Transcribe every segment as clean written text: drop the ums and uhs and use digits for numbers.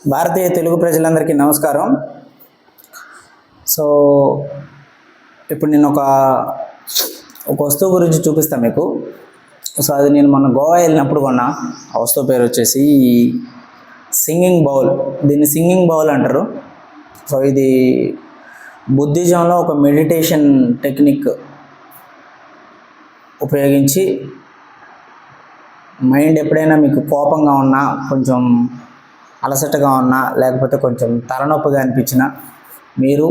భారతీయ తెలుగు ప్రజలందరికీ నమస్కారం. సో ఇప్పుడు నేను ఒక వస్తువు గురించి చూపిస్తాను మీకు. సో అది నేను మొన్న గోవా వెళ్ళినప్పుడు కొన్నా. ఆ వస్తువు పేరు వచ్చేసి సింగింగ్ బౌల్. దీన్ని సింగింగ్ బౌల్ అంటారు. సో ఇది బుద్ధిజంలో ఒక మెడిటేషన్ టెక్నిక్ ఉపయోగించి మైండ్ ఎప్పుడైనా మీకు కోపంగా ఉన్నా, కొంచెం అలసటగా ఉన్నా, లేకపోతే కొంచెం తలనొప్పిగా అనిపించినా మీరు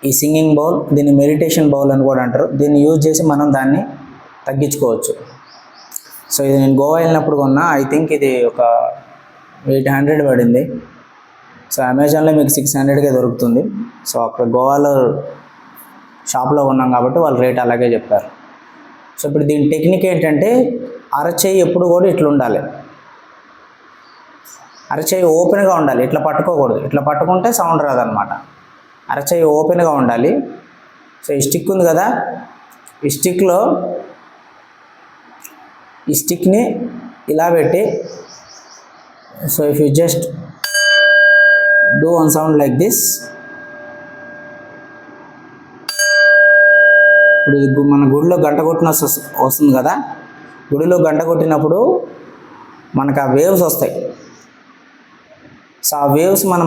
ఈ సింగింగ్ బౌల్, దీన్ని మెడిటేషన్ బౌల్ అని కూడా అంటారు, దీన్ని యూజ్ చేసి మనం దాన్ని తగ్గించుకోవచ్చు. సో ఇది నేను గోవా వెళ్ళినప్పుడు కొన్నా. ఐ థింక్ ఇది ఒక 800 పడింది. సో అమెజాన్లో మీకు 600కే దొరుకుతుంది. సో అక్కడ గోవాలో షాప్లో ఉన్నాం కాబట్టి వాళ్ళు రేట్ అలాగే చెప్పారు. సో ఇప్పుడు దీని టెక్నిక్ ఏంటంటే, అరచేయి ఎప్పుడు కూడా ఇట్లా ఉండాలి. అరచేయి ఓపెన్గా ఉండాలి, ఇట్లా పట్టుకోకూడదు. ఇట్లా పట్టుకుంటే సౌండ్ రాదనమాట. అరచేయి ఓపెన్గా ఉండాలి. సో ఈ స్టిక్ ఉంది కదా, ఈ స్టిక్ని ఇలా పెట్టి, so if you just do one sound like this, ఇప్పుడు ఇది మన గుడిలో గంట కొట్టిన వస్తుంది కదా, గుడిలో గంట కొట్టినప్పుడు మనకు ఆ వేవ్స్ వస్తాయి. సో ఆ వేవ్స్ మన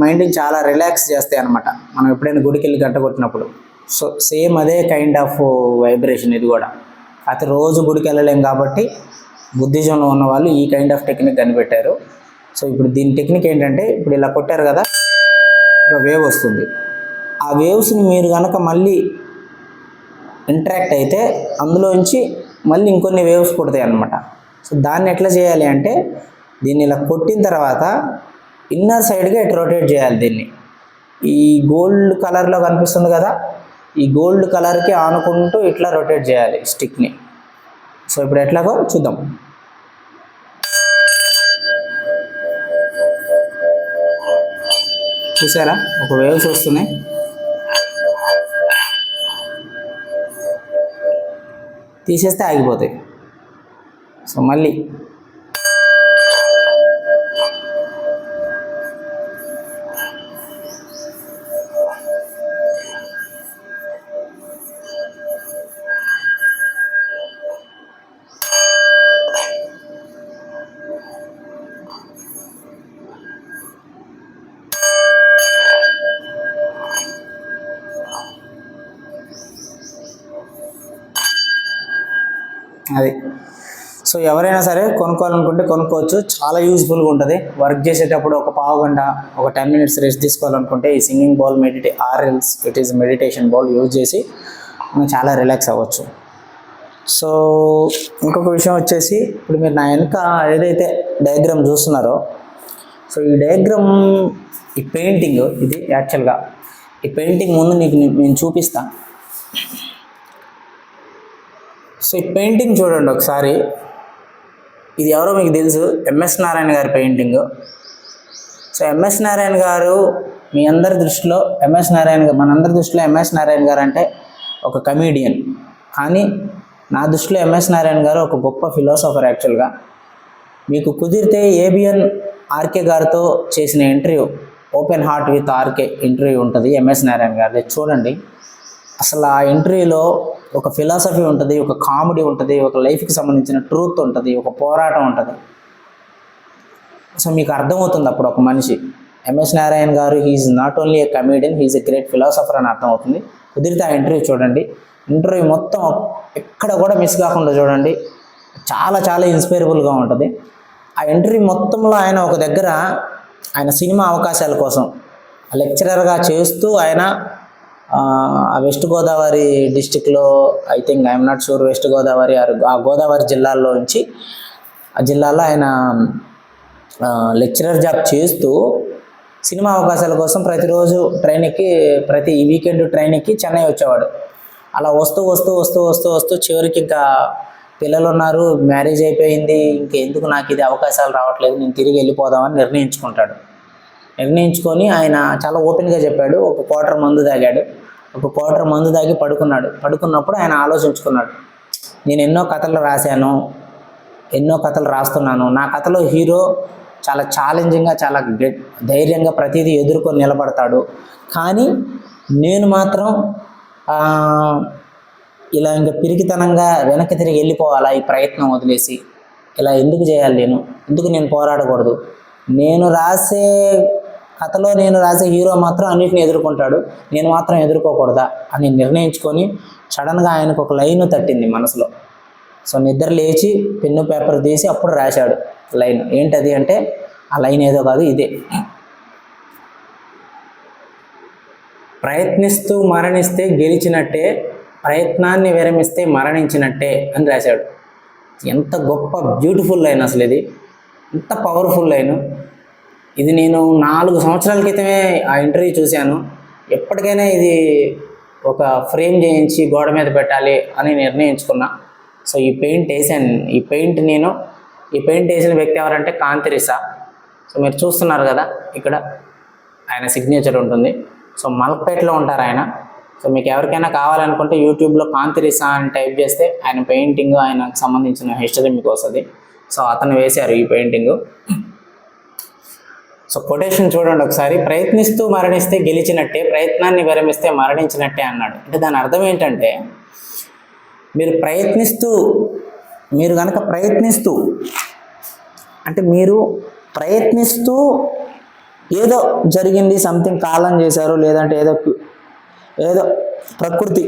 మైండ్ని చాలా రిలాక్స్ చేస్తాయి అన్నమాట, మనం ఎప్పుడైనా గుడికి వెళ్ళి గంట కొట్టినప్పుడు. సో సేమ్ అదే కైండ్ ఆఫ్ వైబ్రేషన్ ఇది కూడా. అయితే రోజు గుడికి వెళ్ళలేం కాబట్టి బుద్ధిజంలో ఉన్న వాళ్ళు ఈ కైండ్ ఆఫ్ టెక్నిక్ కనిపెట్టారు. సో ఇప్పుడు దీని టెక్నిక్ ఏంటంటే, ఇప్పుడు ఇలా కొట్టారు కదా, ఒక వేవ్ వస్తుంది. ఆ వేవ్స్ని మీరు కనుక మళ్ళీ ఇంటరాక్ట్ అయితే అందులోంచి మళ్ళీ ఇంకొన్ని వేవ్స్ పుడతాయి అన్నమాట. సో దాన్ని ఎట్లా చేయాలి అంటే, దీన్ని ఇలా కొట్టిన తర్వాత ఇన్నర్ సైడ్గా ఇటు రొటేట్ చేయాలి. దీన్ని ఈ గోల్డ్ కలర్లో కనిపిస్తుంది కదా, ఈ గోల్డ్ కలర్కి ఆనుకుంటూ ఇట్లా రొటేట్ చేయాలి స్టిక్ని. సో ఇప్పుడు ఎట్లాగో చూద్దాం. చూసారా, ఒక వేవ్స్ వస్తున్నాయి. తీసేస్తే ఆగిపోతాయి. సో మళ్ళీ అది. సో ఎవరైనా సరే కొనుక్కోవాలనుకుంటే కొనుక్కోవచ్చు, చాలా యూజ్ఫుల్గా ఉంటుంది. వర్క్ చేసేటప్పుడు ఒక పావు గంట, ఒక 10 minutes రెస్ట్ తీసుకోవాలనుకుంటే ఈ singing bowl it is meditation bowl use చేసి మనం చాలా రిలాక్స్ అవ్వచ్చు. సో ఇంకొక విషయం వచ్చేసి, ఇప్పుడు మీరు నా వెనుక ఏదైతే డయాగ్రామ్ చూస్తున్నారో, సో ఈ డయాగ్రామ్, ఈ పెయింటింగ్, ఇది యాక్చువల్గా ఈ పెయింటింగ్ ముందు నేను చూపిస్తాను. సో ఈ పెయింటింగ్ చూడండి ఒకసారి. ఇది ఎవరో మీకు తెలుసు, ఎంఎస్ నారాయణ గారి పెయింటింగ్. సో ఎంఎస్ నారాయణ గారు మనందరి దృష్టిలో ఎంఎస్ నారాయణ గారు అంటే ఒక కమీడియన్. కానీ నా దృష్టిలో ఎంఎస్ నారాయణ గారు ఒక గొప్ప ఫిలాసఫర్. యాక్చువల్గా మీకు కుదిరితే ఏబిఎన్ ఆర్కే గారితో చేసిన interview, open heart with RK interview ఉంటుంది ఎంఎస్ నారాయణ గారిది, చూడండి. అసలు ఆ ఇంటర్వ్యూలో ఒక ఫిలాసఫీ ఉంటుంది, ఒక కామెడీ ఉంటుంది, ఒక లైఫ్కి సంబంధించిన ట్రూత్ ఉంటుంది, ఒక పోరాటం ఉంటుంది. సో మీకు అర్థమవుతుంది అప్పుడు ఒక మనిషి MS Narayana garu he's not only a comedian, he's a great philosopher అని అర్థమవుతుంది. కుదిరితే ఆ ఇంటర్వ్యూ చూడండి. ఇంటర్వ్యూ మొత్తం ఎక్కడ కూడా మిస్ కాకుండా చూడండి, చాలా చాలా ఇన్స్పైరబుల్గా ఉంటుంది. ఆ ఇంటర్వ్యూ మొత్తంలో ఆయన ఒక దగ్గర ఆయన సినిమా అవకాశాల కోసం లెక్చరర్గా చేస్తూ ఆయన వెస్ట్ గోదావరి డిస్టిక్లో, I think, I'm not sure, west Godavari ఆ గోదావరి జిల్లాలో ఆయన లెక్చరర్ జాబ్ చేస్తూ సినిమా అవకాశాల కోసం ప్రతిరోజు ప్రతి వీకెండ్ ట్రైన్కి చెన్నై వచ్చేవాడు. అలా వస్తూ చివరికి ఇంకా పిల్లలు ఉన్నారు, మ్యారేజ్ అయిపోయింది, ఇంకెందుకు నాకు ఇది అవకాశాలు రావట్లేదు, నేను తిరిగి వెళ్ళిపోదామని నిర్ణయించుకొని ఆయన చాలా ఓపెన్గా చెప్పాడు. ఒక క్వార్టర్ మందు తాగి పడుకున్నప్పుడు ఆయన ఆలోచించుకున్నాడు, నేను ఎన్నో కథలు రాస్తున్నాను, నా కథలో హీరో చాలా ఛాలెంజింగ్గా, చాలా ధైర్యంగా ప్రతిదీ ఎదుర్కొని నిలబడతాడు. కానీ నేను మాత్రం ఇలా ఇంకా పిరికితనంగా వెనక్కి తిరిగి వెళ్ళిపోవాలా, ఈ ప్రయత్నం వదిలేసి ఇలా ఎందుకు చేయాలి, ఎందుకు నేను పోరాడకూడదు, నేను రాసే కథలో నేను రాసే హీరో మాత్రం అన్నిటిని ఎదుర్కొంటాడు, నేను మాత్రం ఎదుర్కోకూడదా అని నిర్ణయించుకొని సడన్గా ఆయనకు ఒక లైన్ తట్టింది మనసులో. సో నిద్ర లేచి పెన్ను పేపర్ తీసి అప్పుడు రాశాడు లైన్. ఏంటది అంటే ఆ లైన్ ఏదో కాదు, ఇదే: ప్రయత్నిస్తూ మరణిస్తే గెలిచినట్టే, ప్రయత్నాన్ని విరమిస్తే మరణించినట్టే అని రాశాడు. ఎంత గొప్ప బ్యూటిఫుల్ లైన్ అసలు, ఇది ఎంత పవర్ఫుల్ లైన్. ఇది నేను 4 సంవత్సరాల క్రితమే ఆ ఇంటర్వ్యూ చూశాను. ఎప్పటికైనా ఇది ఒక ఫ్రేమ్ చేయించి గోడ మీద పెట్టాలి అని నిర్ణయించుకున్నా. సో ఈ పెయింట్ వేసాను. ఈ పెయింట్ వేసిన వ్యక్తి ఎవరంటే కాంతిరిసా. సో మీరు చూస్తున్నారు కదా, ఇక్కడ ఆయన సిగ్నేచర్ ఉంటుంది. సో మలక్పేటలో ఉంటారు ఆయన. సో మీకు ఎవరికైనా కావాలనుకుంటే యూట్యూబ్లో కాంతిరిసా అని టైప్ చేస్తే ఆయన పెయింటింగ్, ఆయనకు సంబంధించిన హిస్టరీ మీకు వస్తుంది. సో అతను వేశారు ఈ పెయింటింగు. సో కొటేషన్ చూడండి ఒకసారి: ప్రయత్నిస్తూ మరణిస్తే గెలిచినట్టే, ప్రయత్నాన్ని విరమిస్తే మరణించినట్టే అన్నాడు. అంటే దాని అర్థం ఏంటంటే, మీరు కనుక ప్రయత్నిస్తూ అంటే మీరు ప్రయత్నిస్తూ ఏదో జరిగింది, సంథింగ్ కాలం చేశారు, లేదంటే ఏదో ప్రకృతి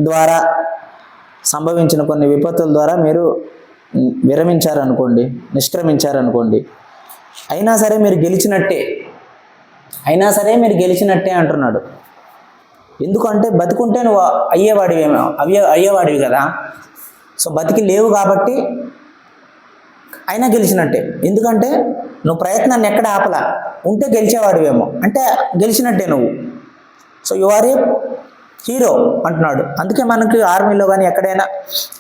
ద్వారా సంభవించిన కొన్ని విపత్తుల ద్వారా మీరు నిష్క్రమించారనుకోండి, అయినా సరే మీరు గెలిచినట్టే అంటున్నాడు. ఎందుకంటే బతికుంటే నువ్వు అయ్యేవాడివి కదా. సో బతికి లేవు కాబట్టి అయినా గెలిచినట్టే. ఎందుకంటే నువ్వు ప్రయత్నాన్ని ఎక్కడ ఆపలా, ఉంటే గెలిచేవాడివేమో, అంటే గెలిచినట్టే నువ్వు. So you are a hero అంటున్నాడు. అందుకే మనకి ఆర్మీలో కానీ ఎక్కడైనా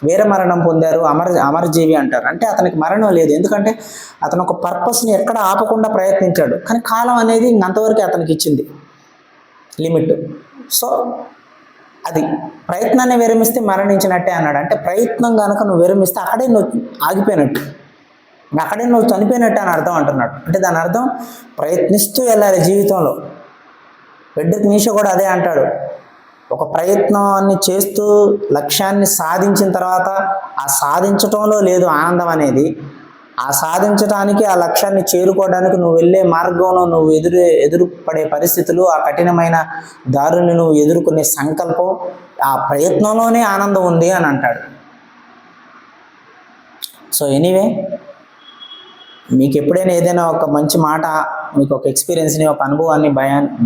వీర మరణం పొందారు, అమరజీవి అంటారు. అంటే అతనికి మరణం లేదు, ఎందుకంటే అతను ఒక పర్పస్ని ఎక్కడ ఆపకుండా ప్రయత్నించాడు. కానీ కాలం అనేది అంతవరకు అతనికి ఇచ్చింది లిమిట్. సో అది ప్రయత్నాన్ని విరమిస్తే మరణించినట్టే అన్నాడు. అంటే ప్రయత్నం కనుక నువ్వు విరమిస్తే అక్కడే నువ్వు ఆగిపోయినట్టు, అక్కడే నువ్వు చనిపోయినట్టు అని అర్థం అంటున్నాడు. అంటే దాని అర్థం ప్రయత్నిస్తూ వెళ్ళాలి జీవితంలో. ఫ్రెడరిక్ నీషే కూడా అదే అంటాడు. ఒక ప్రయత్నాన్ని చేస్తూ లక్ష్యాన్ని సాధించిన తర్వాత ఆ సాధించటంలో లేదు ఆనందం అనేది. ఆ సాధించడానికి, ఆ లక్ష్యాన్ని చేరుకోవడానికి నువ్వు వెళ్ళే మార్గంలో నువ్వు ఎదురుపడే పరిస్థితులు, ఆ కఠినమైన దారుని నువ్వు ఎదుర్కొనే సంకల్పం, ఆ ప్రయత్నంలోనే ఆనందం ఉంది అని అంటాడు. సో ఎనీవే, మీకు ఎప్పుడైనా ఏదైనా ఒక మంచి మాట, మీకు ఒక ఎక్స్పీరియన్స్ని, ఒక అనుభవాన్ని,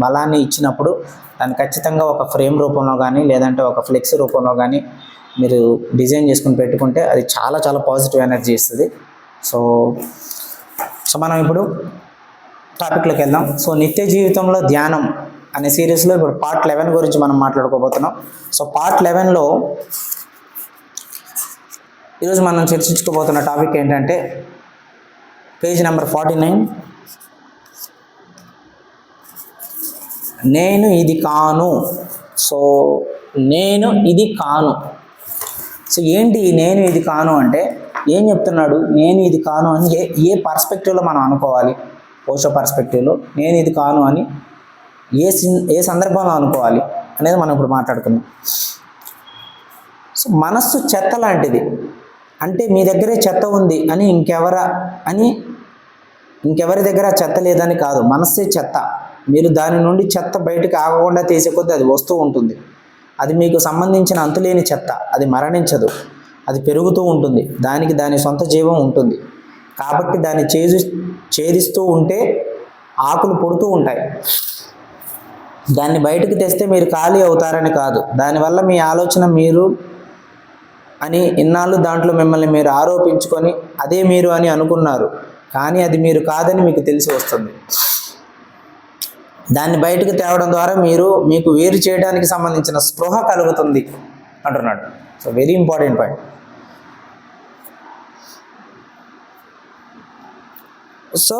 బలాన్ని ఇచ్చినప్పుడు దాన్ని ఖచ్చితంగా ఒక ఫ్రేమ్ రూపంలో కానీ, లేదంటే ఒక ఫ్లెక్స్ రూపంలో కానీ మీరు డిజైన్ చేసుకుని పెట్టుకుంటే అది చాలా చాలా పాజిటివ్ ఎనర్జీ ఇస్తుంది. సో మనం ఇప్పుడు టాపిక్లోకి వెళ్దాం. సో నిత్య జీవితంలో ధ్యానం అనే సిరీస్లో ఇప్పుడు పార్ట్ 11 గురించి మనం మాట్లాడుకోబోతున్నాం. సో పార్ట్ 11లో ఈరోజు మనం చర్చించుకోబోతున్న టాపిక్ ఏంటంటే పేజ్ నెంబర్ 49, నేను ఇది కాను. సో నేను ఇది కాను. సో ఏంటి నేను ఇది కాను అంటే ఏం చెప్తున్నాడు? నేను ఇది కాను అని ఏ పర్స్పెక్టివ్లో మనం అనుకోవాలి? ఓషో పర్స్పెక్టివ్లో నేను ఇది కాను అని ఏ సందర్భంలో అనుకోవాలి అనేది మనం ఇప్పుడు మాట్లాడుకుందాం. సో మనస్సు చెత్త లాంటిది. అంటే మీ దగ్గరే చెత్త ఉంది అని ఇంకెవరి దగ్గర చెత్త లేదని కాదు, మనస్సే చెత్త. మీరు దాని నుండి చెత్త బయటకు ఆగకుండా తీసే కొద్దీ అది వస్తూ ఉంటుంది. అది మీకు సంబంధించిన అంతులేని చెత్త. అది మరణించదు, అది పెరుగుతూ ఉంటుంది. దానికి దాని సొంత జీవం ఉంటుంది. కాబట్టి దాన్ని ఛేదిస్తూ ఉంటే ఆకులు పుడుతూ ఉంటాయి. దాన్ని బయటకు తెస్తే మీరు ఖాళీ అవుతారని కాదు, దానివల్ల మీ ఆలోచన మీరు అని ఇన్నాళ్ళు దాంట్లో మిమ్మల్ని మీరు ఆరోపించుకొని అదే మీరు అని అనుకున్నారు. కానీ అది మీరు కాదని మీకు తెలిసి వస్తుంది. దాన్ని బయటకు తేవడం ద్వారా మీకు వేరు చేయడానికి సంబంధించిన స్పృహ కలుగుతుంది అంటున్నాడు. So very important point. So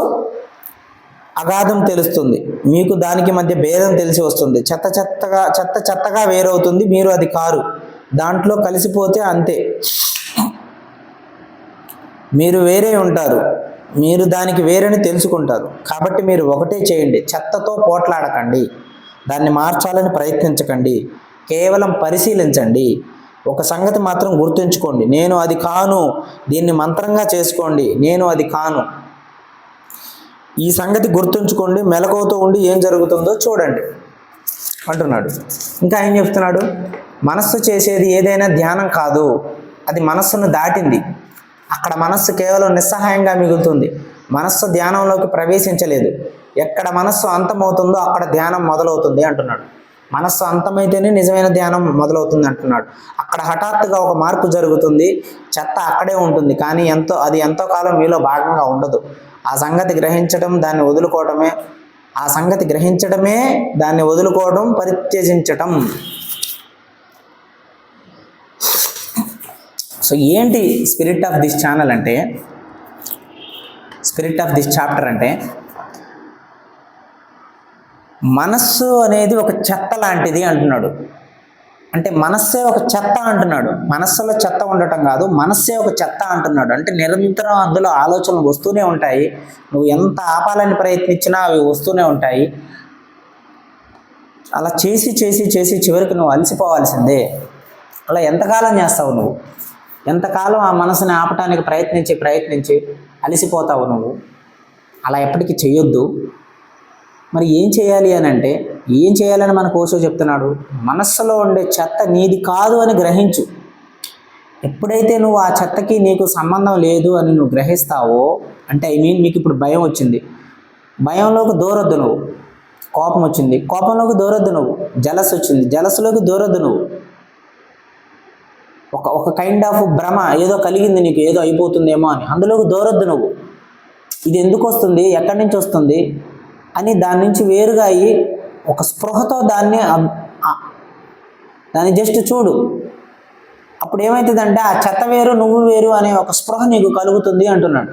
అగాధం తెలుస్తుంది, మీకు దానికి మధ్య భేదం తెలిసి వస్తుంది. చెత్తగా వేరవుతుంది, మీరు అది కారు. దాంట్లో కలిసిపోతే అంతే, మీరు వేరే ఉంటారు. మీరు దానికి వేరని తెలుసుకుంటారు. కాబట్టి మీరు ఒకటే చేయండి, చెత్తతో పోట్లాడకండి, దాన్ని మార్చాలని ప్రయత్నించకండి, కేవలం పరిశీలించండి. ఒక సంగతి మాత్రం గుర్తుంచుకోండి, నేను అది కాను. దీన్ని మంత్రంగా చేసుకోండి, నేను అది కాను. ఈ సంగతి గుర్తుంచుకోండి, మెలకువతో ఉండి ఏం జరుగుతుందో చూడండి అంటున్నాడు. ఇంకా ఏం చెప్తున్నాడు? మనస్సు చేసేది ఏదైనా ధ్యానం కాదు, అది మనస్సును దాటింది. అక్కడ మనస్సు కేవలం నిస్సహాయంగా మిగులుతుంది. మనస్సు ధ్యానంలోకి ప్రవేశించలేదు. ఎక్కడ మనస్సు అంతమవుతుందో అక్కడ ధ్యానం మొదలవుతుంది అంటున్నాడు. మనస్సు అంతమైతేనే నిజమైన ధ్యానం మొదలవుతుంది అంటున్నాడు. అక్కడ హఠాత్తుగా ఒక మార్పు జరుగుతుంది. చెత్త అక్కడే ఉంటుంది, కానీ అది ఎంతో కాలం మీలో భాగంగా ఉండదు. ఆ సంగతి గ్రహించడం, దాన్ని వదులుకోవడమే దాన్ని వదులుకోవడం, పరిత్యజించటం. సో ఏంటి స్పిరిట్ ఆఫ్ దిస్ ఛానల్ అంటే, స్పిరిట్ ఆఫ్ దిస్ చాప్టర్ అంటే, మనస్సు అనేది ఒక చెత్త లాంటిది అంటున్నాడు. అంటే మనస్సే ఒక చెత్త అంటున్నాడు. మనస్సులో చెత్త ఉండటం కాదు, మనస్సే ఒక చెత్త అంటున్నాడు. అంటే నిరంతరం అందులో ఆలోచనలు వస్తూనే ఉంటాయి. నువ్వు ఎంత ఆపాలని ప్రయత్నించినా అవి వస్తూనే ఉంటాయి. అలా చేసి చేసి చేసి చివరికి నువ్వు అలసిపోవాల్సిందే. అలా ఎంతకాలం చేస్తావు నువ్వు? ఎంతకాలం ఆ మనసుని ఆపటానికి ప్రయత్నించి అలసిపోతావు నువ్వు? అలా ఎప్పటికీ చేయొద్దు. మరి ఏం చేయాలి అని అంటే, ఏం చేయాలని మన కోసో చెప్తున్నాడు? మనస్సులో ఉండే చెత్త నీది కాదు అని గ్రహించు. ఎప్పుడైతే నువ్వు ఆ చెత్తకి నీకు సంబంధం లేదు అని నువ్వు గ్రహిస్తావో, అంటే మీకు ఇప్పుడు భయం వచ్చింది, భయంలోకి దూరొద్దు నువ్వు. కోపం వచ్చింది, కోపంలోకి దూరొద్దు నువ్వు. జలస్ వచ్చింది, జలస్లోకి దూరొద్దు నువ్వు. ఒక కైండ్ ఆఫ్ భ్రమ ఏదో కలిగింది నీకు, ఏదో అయిపోతుందేమో అని, అందులోకి దూరొద్దు నువ్వు. ఇది ఎందుకు వస్తుంది, ఎక్కడి నుంచి వస్తుంది అని దాని నుంచి వేరుగా అయ్యి ఒక స్పృహతో దాన్ని జస్ట్ చూడు. అప్పుడు ఏమవుతుందంటే ఆ చెత్త వేరు నువ్వు వేరు అనే ఒక స్పృహ నీకు కలుగుతుంది అంటున్నాడు.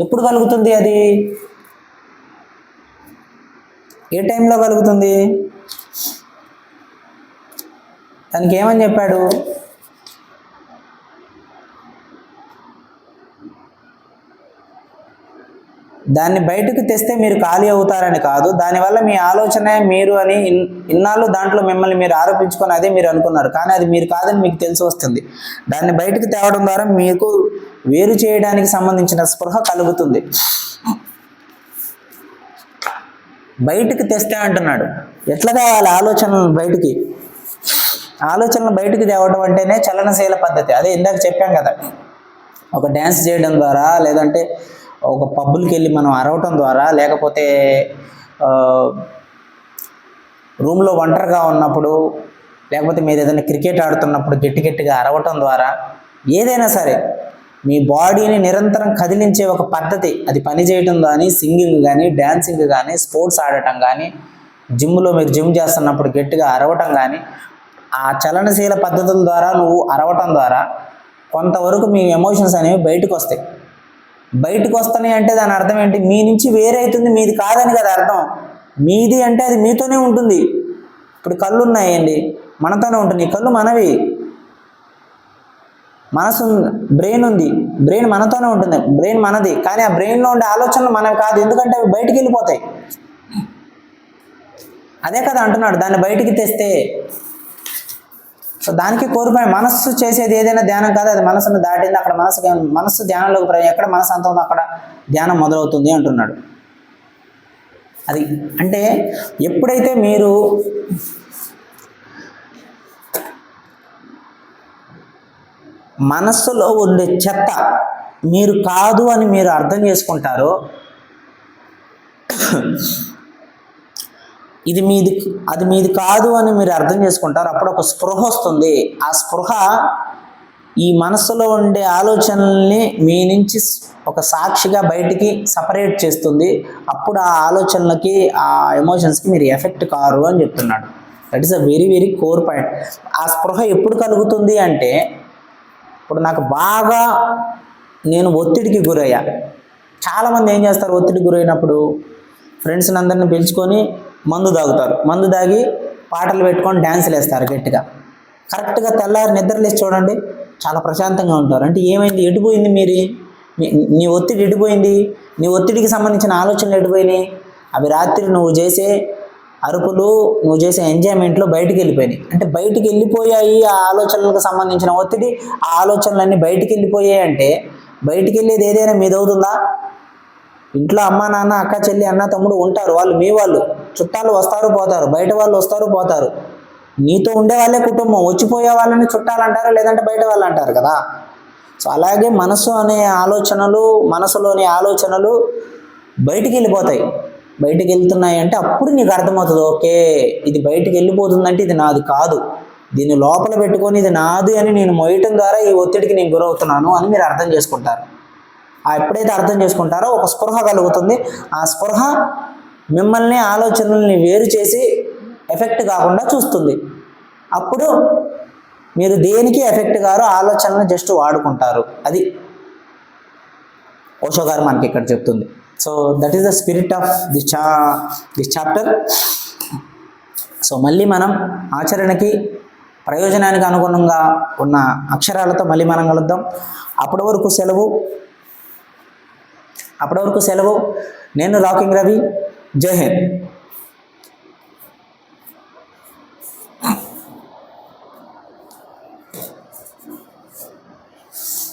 ఎప్పుడు కలుగుతుంది అది? ఏ టైంలో కలుగుతుంది? దానికి ఏమని చెప్పాడు? దాన్ని బయటకు తెస్తే మీరు ఖాళీ అవుతారని కాదు, దానివల్ల మీ ఆలోచనే మీరు అని ఇన్నాళ్ళు దాంట్లో మిమ్మల్ని మీరు ఆరోపించుకొని అదే మీరు అనుకున్నారు, కానీ అది మీరు కాదని మీకు తెలిసి వస్తుంది. దాన్ని బయటకు తేవడం ద్వారా మీకు వేరు చేయడానికి సంబంధించిన స్పృహ కలుగుతుంది. బయటకు తెస్తే అంటున్నాడు. ఎట్లా తేవాలి ఆలోచనలు బయటికి? ఆలోచనలు బయటకు తేవడం అంటేనే చలనశీల పద్ధతి. అదే ఇందాక చెప్పాం కదా, ఒక డ్యాన్స్ చేయడం ద్వారా, లేదంటే ఒక పబ్బులకి వెళ్ళి మనం అరవటం ద్వారా, లేకపోతే రూమ్లో ఒంటరిగా ఉన్నప్పుడు, లేకపోతే మీరు ఏదైనా క్రికెట్ ఆడుతున్నప్పుడు గట్టిగా అరవటం ద్వారా, ఏదైనా సరే మీ బాడీని నిరంతరం కదిలించే ఒక పద్ధతి. అది పని చేయటం కానీ, సింగింగ్ కానీ, డ్యాన్సింగ్ కానీ, స్పోర్ట్స్ ఆడటం కానీ, జిమ్లో మీరు జిమ్ చేస్తున్నప్పుడు గట్టిగా అరవటం కానీ, ఆ చలనశీల పద్ధతుల ద్వారా నువ్వు అరవటం ద్వారా కొంతవరకు మీ ఎమోషన్స్ అనేవి బయటకు వస్తాయి. బయటకు వస్తున్నాయి అంటే దాని అర్థం ఏంటి? మీ నుంచి వేరే అవుతుంది, మీది కాదని కదా అర్థం. మీది అంటే అది మీతోనే ఉంటుంది. ఇప్పుడు కళ్ళు ఉన్నాయండి, మనతోనే ఉంటుంది. కళ్ళు మనవి. మనసు, బ్రెయిన్ ఉంది, బ్రెయిన్ మనతోనే ఉంటుంది, బ్రెయిన్ మనది. కానీ ఆ బ్రెయిన్లో ఉండే ఆలోచనలు మనవి కాదు, ఎందుకంటే అవి బయటికి వెళ్ళిపోతాయి. అదే కదా అంటున్నాడు, దాన్ని బయటికి తెస్తే. సో దానికి కోరుకునే మనస్సు చేసేది ఏదైనా ధ్యానం కాదు, అది మనసును దాటింది. అక్కడ మనస్సు ధ్యానంలోకి ఎక్కడ మనసు అంత ఉందో అక్కడ ధ్యానం మొదలవుతుంది అంటున్నాడు. అది అంటే ఎప్పుడైతే మీరు మనస్సులో ఉండే చెత్త మీరు కాదు అని మీరు అర్థం చేసుకుంటారో, అది మీది కాదు అని మీరు అర్థం చేసుకుంటారు, అప్పుడు ఒక స్పృహ వస్తుంది. ఆ స్పృహ ఈ మనస్సులో ఉండే ఆలోచనల్ని మీ నుంచి ఒక సాక్షిగా బయటికి సపరేట్ చేస్తుంది. అప్పుడు ఆ ఆలోచనలకి, ఆ ఎమోషన్స్కి మీరు ఎఫెక్ట్ కారు అని చెప్తున్నాడు. That is a very very core point. ఆ స్పృహ ఎప్పుడు కలుగుతుంది అంటే, ఇప్పుడు నాకు బాగా నేను ఒత్తిడికి గురయ్యా. చాలామంది ఏం చేస్తారు, ఒత్తిడికి గురైనప్పుడు ఫ్రెండ్స్ని అందరిని పిలుచుకొని మందు తాగుతారు. మందు తాగి పాటలు పెట్టుకొని డ్యాన్సులు వేస్తారు గట్టిగా. కరెక్ట్గా తెల్లారి నిద్రలేసి చూడండి, చాలా ప్రశాంతంగా ఉంటారు. అంటే ఏమైంది, ఎటుపోయింది నీ ఒత్తిడి ఎడిపోయింది, నీ ఒత్తిడికి సంబంధించిన ఆలోచనలు ఎడిపోయినాయి. అవి రాత్రి నువ్వు చేసే అరుపులు, నువ్వు చేసే ఎంజాయ్మెంట్లో బయటికి వెళ్ళిపోయినాయి. అంటే బయటికి వెళ్ళిపోయాయి ఆ ఆలోచనలకు సంబంధించిన ఒత్తిడి, ఆ ఆలోచనలన్నీ బయటికి వెళ్ళిపోయాయి. అంటే బయటికి వెళ్ళేది ఏదైనా మీదవుతుందా? ఇంట్లో అమ్మ నాన్న, అక్క చెల్లి, అన్న తమ్ముడు ఉంటారు, వాళ్ళు మీ వాళ్ళు. చుట్టాలు వస్తారు పోతారు, బయట వాళ్ళు వస్తారు పోతారు. నీతో ఉండే వాళ్ళే కుటుంబం, వచ్చిపోయే వాళ్ళని చుట్టాలు అంటారు, లేదంటే బయట వాళ్ళు అంటారు కదా. సో అలాగే మనసు అనే ఆలోచనలు, మనసులోని ఆలోచనలు బయటికి వెళ్ళిపోతాయి. బయటికి వెళ్తున్నాయి అంటే అప్పుడు నీకు అర్థమవుతుంది, ఓకే ఇది బయటికి వెళ్ళిపోతుందంటే ఇది నాది కాదు, దీన్ని లోపల పెట్టుకొని ఇది నాది అని నేను మోయటం ద్వారా ఈ ఒత్తిడికి నేను గురవుతున్నాను అని మీరు అర్థం చేసుకుంటారు. ఎప్పుడైతే అర్థం చేసుకుంటారో ఒక స్పృహ కలుగుతుంది. ఆ స్పృహ మిమ్మల్ని, ఆలోచనల్ని వేరు చేసి ఎఫెక్ట్ కాకుండా చూస్తుంది. అప్పుడు మీరు దేనికి ఎఫెక్ట్ గారు, ఆలోచనలు జస్ట్ వాడుకుంటారు. అది ఓషో గారు మనకి ఇక్కడ చెప్తుంది. So that is the spirit of this chapter. So మళ్ళీ మనం ఆచరణకి, ప్రయోజనానికి అనుగుణంగా ఉన్న అక్షరాలతో మళ్ళీ మనం కలుద్దాం. అప్పటి వరకు సెలవు. నేను రాకింగ్ రవి. జై హింద్.